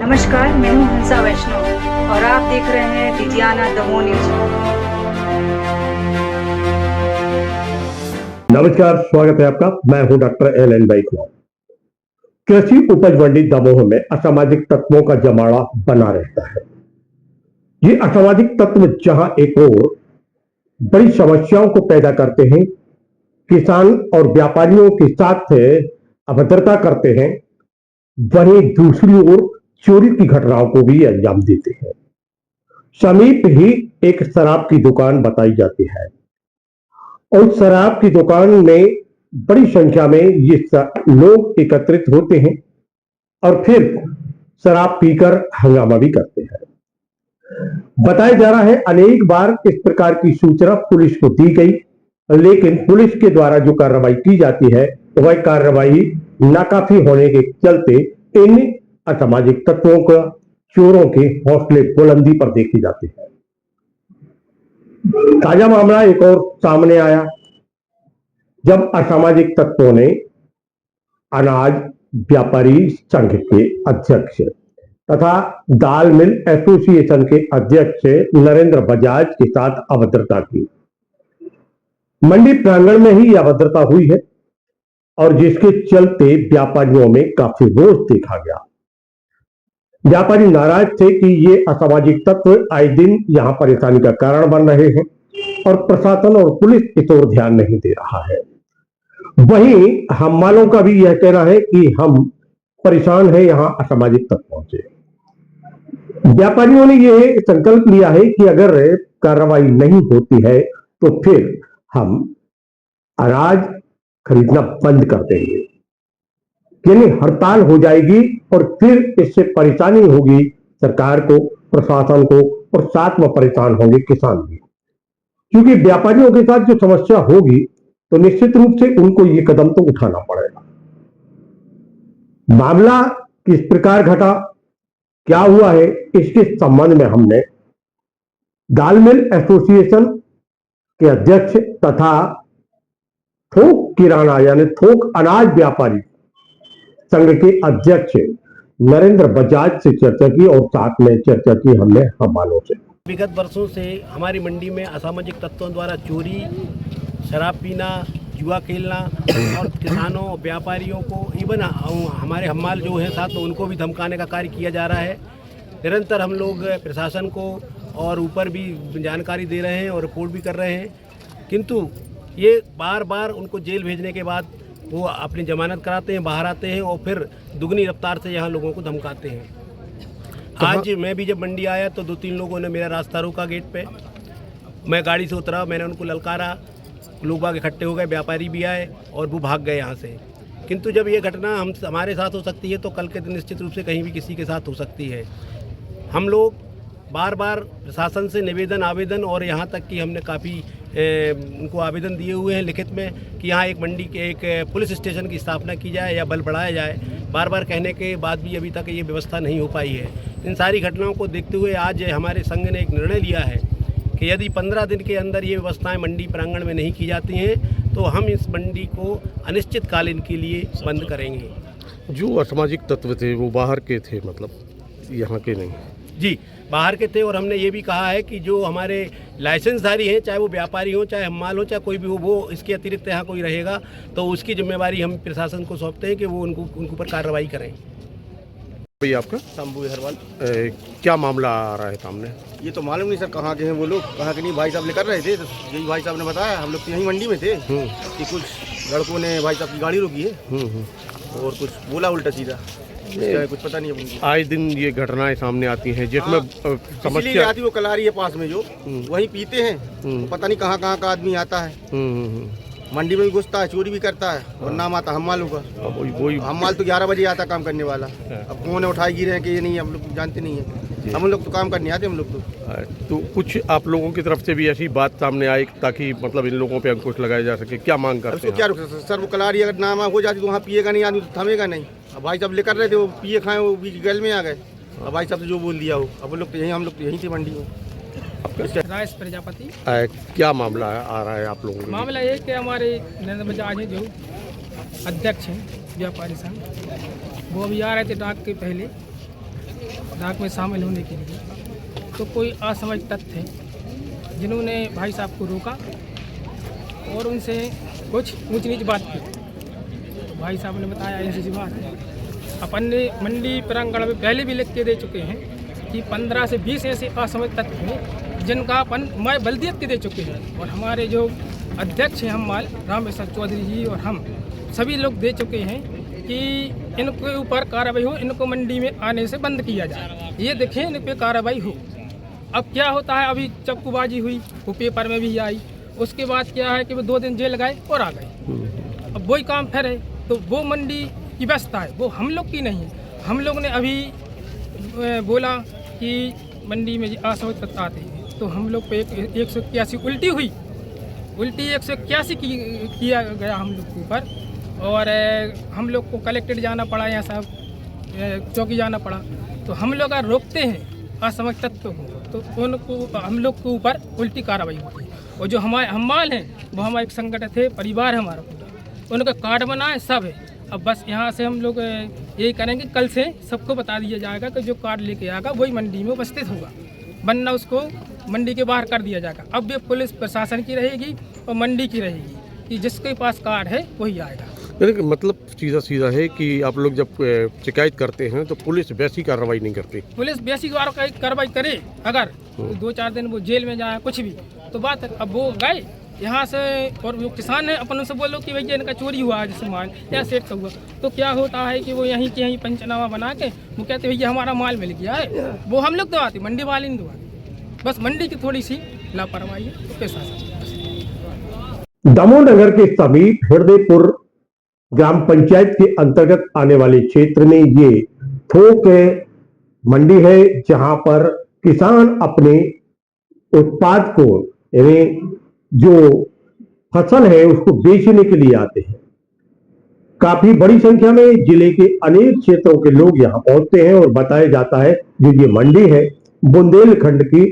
नमस्कार, मैं हूं हंसा वैष्णव और आप देख रहे हैं डिजियाना दमोह न्यूज। नमस्कार, स्वागत है आपका। मैं हूं डॉक्टर एल एन बैकवाल। कृषि उपज मंडी दमोह में असामाजिक तत्वों का जमावड़ा बना रहता है। ये असामाजिक तत्व जहां एक ओर बड़ी समस्याओं को पैदा करते हैं, किसान और व्यापारियों के साथ अभद्रता करते हैं, वहीं दूसरी ओर चोरी की घटनाओं को भी अंजाम देते हैं। समीप ही एक शराब की दुकान बताई जाती है और शराब की दुकान में बड़ी संख्या में ये लोग एकत्रित होते हैं और फिर शराब पीकर हंगामा भी करते हैं। बताया जा रहा है अनेक बार इस प्रकार की सूचना पुलिस को दी गई, लेकिन पुलिस के द्वारा जो कार्रवाई की जाती है वह कार्रवाई नाकाफी होने के चलते इन असामाजिक तत्वों का चोरों के हौसले बुलंदी पर देखे जाते हैं। ताजा मामला एक और सामने आया जब असामाजिक तत्वों ने अनाज व्यापारी संघ के अध्यक्ष तथा दाल मिल एसोसिएशन के अध्यक्ष नरेंद्र बजाज के साथ अभद्रता की। मंडी प्रांगण में ही यह अभद्रता हुई है और जिसके चलते व्यापारियों में काफी रोष देखा गया। व्यापारी नाराज थे कि ये असामाजिक तत्व आए दिन यहां परेशानी का कारण बन रहे हैं और प्रशासन और पुलिस इस ओर ध्यान नहीं दे रहा है। वहीं हम वालों का भी यह कहना है कि हम परेशान हैं यहां असामाजिक तत्वों से। व्यापारियों ने यह संकल्प लिया है कि अगर कार्रवाई नहीं होती है तो फिर हम अनाज खरीदना बंद कर देंगे, यानी हड़ताल हो जाएगी और फिर इससे परेशानी होगी सरकार को, प्रशासन को और साथ में परेशान होंगे किसान भी, क्योंकि व्यापारियों के साथ जो समस्या होगी तो निश्चित रूप से उनको ये कदम तो उठाना पड़ेगा। मामला किस प्रकार घटा, क्या हुआ है, इसके संबंध में हमने दाल मिल एसोसिएशन के अध्यक्ष तथा थोक किराना यानी थोक अनाज व्यापारी संघ के अध्यक्ष नरेंद्र बजाज से चर्चा की और साथ में चर्चा की हमने हम वालों से। विगत वर्षों से हमारी मंडी में असामाजिक तत्वों द्वारा चोरी, शराब पीना, जुआ खेलना और किसानों व्यापारियों को इवन हमारे हमाल जो हैं साथ उनको भी धमकाने का कार्य किया जा रहा है। निरंतर हम लोग प्रशासन को और ऊपर भी जानकारी दे रहे हैं और रिपोर्ट भी कर रहे हैं, किंतु ये बार बार उनको जेल भेजने के बाद वो अपनी जमानत कराते हैं, बाहर आते हैं और फिर दुगनी रफ्तार से यहाँ लोगों को धमकाते हैं। आज मैं भी जब मंडी आया तो 2-3 लोगों ने मेरा रास्ता रोका गेट पे। मैं गाड़ी से उतरा, मैंने उनको ललकारा, लोग बाग इकट्ठे हो गए, व्यापारी भी आए और वो भाग गए यहाँ से। किंतु जब ये घटना हमारे साथ हो सकती है तो कल के दिन निश्चित रूप से कहीं भी किसी के साथ हो सकती है। हम लोग बार बार प्रशासन से निवेदन, आवेदन और यहाँ तक कि हमने काफ़ी उनको आवेदन दिए हुए हैं लिखित में कि यहाँ एक मंडी के एक पुलिस स्टेशन की स्थापना की जाए या बल बढ़ाया जाए। बार बार कहने के बाद भी अभी तक ये व्यवस्था नहीं हो पाई है। इन सारी घटनाओं को देखते हुए आज हमारे संघ ने एक निर्णय लिया है कि यदि 15 दिन के अंदर ये व्यवस्थाएं मंडी प्रांगण में नहीं की जाती हैं तो हम इस मंडी को अनिश्चितकालीन के लिए बंद करेंगे। जो असामाजिक तत्व थे वो बाहर के थे, मतलब यहाँ के नहीं? जी, बाहर के थे और हमने ये भी कहा है कि जो हमारे लाइसेंसधारी हैं, चाहे वो व्यापारी हो, चाहे हमाल हो, चाहे कोई भी हो, वो इसके अतिरिक्त यहाँ कोई रहेगा तो उसकी जिम्मेवारी हम प्रशासन को सौंपते हैं कि वो उनके ऊपर कार्रवाई करें। भैया आपका? शंभू हरवाल। क्या मामला आ रहा है सामने? ये तो मालूम नहीं सर कहाँ के हैं वो लोग, कहाँ के नहीं। भाई साहब लेकर रहे थे तो यही भाई साहब ने बताया, हम लोग तो यहीं मंडी में थे कि कुछ लड़कों ने भाई साहब की गाड़ी रोकी है और कुछ बोला उल्टा सीधा, कुछ पता नहीं है। आए दिन ये घटनाएं सामने आती हैं जिसमें समस्या आती वो कलारी है पास में जो वहीं पीते हैं, पता नहीं कहाँ कहाँ का आदमी आता है, मंडी में भी घुसता है, चोरी भी करता है और नाम आता हमालों का। हमाल तो 11 बजे आता काम करने वाला, अब कौन उठाए गिरे हैं कि ये नहीं, हम लोग जानते नहीं है। हम लोग तो काम करने आते हम लोग तो कुछ आप लोगों की तरफ से भी ऐसी बात सामने आई ताकि मतलब इन लोगों पे अंकुश लगाया जा सके, क्या मांग करते हैं? क्या रुक सर, वो कलारी अगर नाम हो जाती तो वहाँ पिएगा नहीं आदमी तो थमेगा नहीं। अब भाई साहब लेकर रहे थे, वो पिए खाए, वो बीच गल में आ गए। अब भाई साहब से जो बोल दिया हो, अब लोग तो यहीं, हम लोग तो यहीं थे मंडी में। राइस प्रजापति। क्या मामला आ रहा है आप लोगों को? मामला ये कि हमारे नरेंद्र बजाज हैं जो अध्यक्ष हैं व्यापारी संघ, वो अभी आ रहे थे डाक के पहले राग में शामिल होने के लिए। तो कोई असामाजिक तत्व थे जिन्होंने भाई साहब को रोका और उनसे कुछ ऊंच नीच बात की। तो भाई साहब ने बताया ऐसी बात है। अपन ने मंडी प्रांगण में पहले भी लिख के दे चुके हैं कि 15 से 20 ऐसे असामाजिक तत्व हैं जिनका अपन मैं बल्दियत के दे चुके हैं, और हमारे जो अध्यक्ष हैं हमारे रामेश्वर चौधरी जी और हम सभी लोग दे चुके हैं कि इनके ऊपर कार्रवाई हो, इनको मंडी में आने से बंद किया जाए। ये देखें इन पे कार्रवाई हो। अब क्या होता है, अभी चक्कूबाजी हुई, वो पेपर में भी आई, उसके बाद क्या है कि वो 2 दिन जेल गए और आ गए। अब वही काम फिर है, तो वो मंडी की व्यवस्था है, वो हम लोग की नहीं है। हम लोग ने अभी बोला कि मंडी में असामाजिक तत्व आते हैं, तो हम लोग पे 181 उल्टी हुई, उल्टी 181 किया गया हम लोग के ऊपर, और हम लोग को कलेक्टेड जाना पड़ा, यहाँ साहब चौकी जाना पड़ा। तो हम लोग अगर रोकते हैं असामाजिक तत्वों को तो उनको हम लोग के ऊपर उल्टी कार्रवाई होती है। और जो हमारे हमाल हैं वो हमारे एक संगठन थे, परिवार है हमारा पूरा, उनका कार्ड बनाए सब है। अब बस यहाँ से हम लोग यही करेंगे, कल से सबको बता दिया जाएगा कि जो कार्ड लेके आएगा वही मंडी में उपस्थित होगा, वरना उसको मंडी के बाहर कर दिया जाएगा। अब ये पुलिस प्रशासन की रहेगी और मंडी की रहेगी कि जिसके पास कार्ड है वही आएगा। मतलब सीधा सीधा है कि आप लोग जब शिकायत करते हैं तो पुलिस वैसी कार्रवाई नहीं करती। पुलिस वैसी कार्रवाई करे अगर तो 2-4 दिन वो जेल में जाए कुछ भी तो बात है। अब वो गए यहाँ से और वो किसान है, अपन उनसे बोलो कि भैया इनका चोरी हुआ है, जैसे माल या सेट का हुआ, तो क्या होता है कि वो यहीं के यहीं पंचनामा बना के वो कहते भैया हमारा माल मिल गया है। वो हम लोग दबाते, मंडी वाले नहीं दबाते, बस मंडी की थोड़ी सी लापरवाही है तो पैसा। दमोह नगर के समीप हृदयपुर ग्राम पंचायत के अंतर्गत आने वाले क्षेत्र में ये थोक मंडी है, जहां पर किसान अपने उत्पाद को यानी जो फसल है उसको बेचने के लिए आते हैं। काफी बड़ी संख्या में जिले के अनेक क्षेत्रों के लोग यहां पहुंचते हैं और बताया जाता है जो ये मंडी है बुंदेलखंड की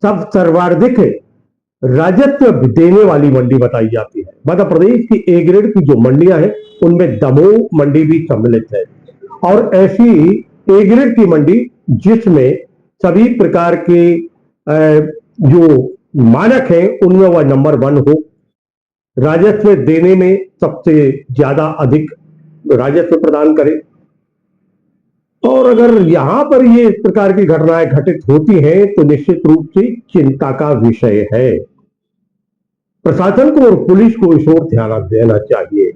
सब सर्वाधिक राजस्व देने वाली मंडी बताई जाती है। मध्य प्रदेश की ए ग्रेड की जो मंडियां हैं उनमें दमोह मंडी भी सम्मिलित है, और ऐसी ए ग्रेड की मंडी जिसमें सभी प्रकार के जो मानक है उनमें वह नंबर 1 हो, राजस्व देने में सबसे ज्यादा अधिक राजस्व प्रदान करे। और अगर यहां पर ये इस प्रकार की घटनाएं घटित होती हैं तो निश्चित रूप से चिंता का विषय है। प्रशासन को और पुलिस को इस ओर ध्यान देना चाहिए।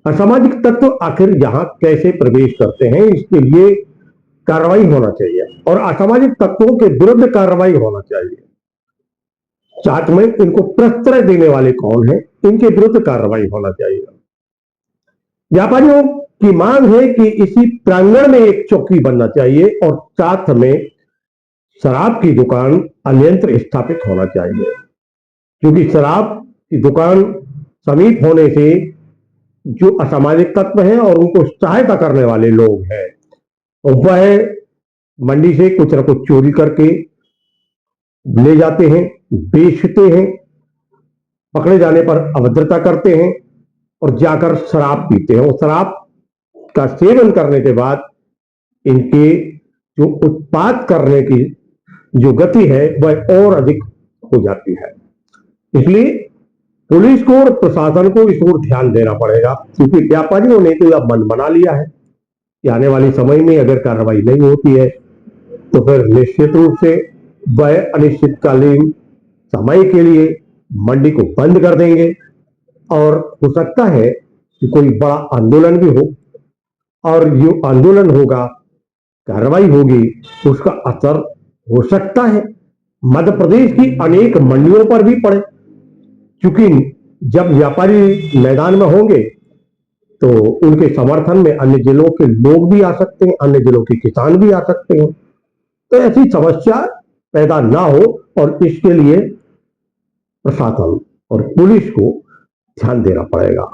असामाजिक तत्व आखिर यहां कैसे प्रवेश करते हैं इसके लिए कार्रवाई होना चाहिए, और असामाजिक तत्वों के विरुद्ध कार्रवाई होना चाहिए। साथ में इनको प्रश्रय देने वाले कौन हैं, इनके विरुद्ध कार्रवाई होना चाहिए। व्यापारियों की मांग है कि इसी प्रांगण में एक चौकी बनना चाहिए और साथ में शराब की दुकान अन्यंत्र स्थापित होना चाहिए, क्योंकि शराब की दुकान समीप होने से जो असामाजिक तत्व हैं और उनको सहायता करने वाले लोग हैं वह मंडी से कुछ न कुछ चोरी करके ले जाते हैं, बेचते हैं, पकड़े जाने पर अभद्रता करते हैं और जाकर शराब पीते हैं। और शराब का सेवन करने के बाद इनके जो उत्पाद करने की जो गति है वह और अधिक हो जाती है। इसलिए पुलिस को और प्रशासन को इस ओर ध्यान देना पड़ेगा, क्योंकि व्यापारियों ने तो यह मन बना लिया है कि आने वाले समय में अगर कार्रवाई नहीं होती है तो फिर निश्चित रूप से वह अनिश्चितकालीन समय के लिए मंडी को बंद कर देंगे, और हो सकता है कि कोई बड़ा आंदोलन भी हो, और जो आंदोलन होगा, कार्रवाई होगी, उसका असर हो सकता है मध्य प्रदेश की अनेक मंडियों पर भी पड़े, क्योंकि जब व्यापारी मैदान में होंगे तो उनके समर्थन में अन्य जिलों के लोग भी आ सकते हैं, अन्य जिलों के किसान भी आ सकते हैं। तो ऐसी समस्या पैदा ना हो, और इसके लिए प्रशासन और पुलिस को ध्यान देना पड़ेगा।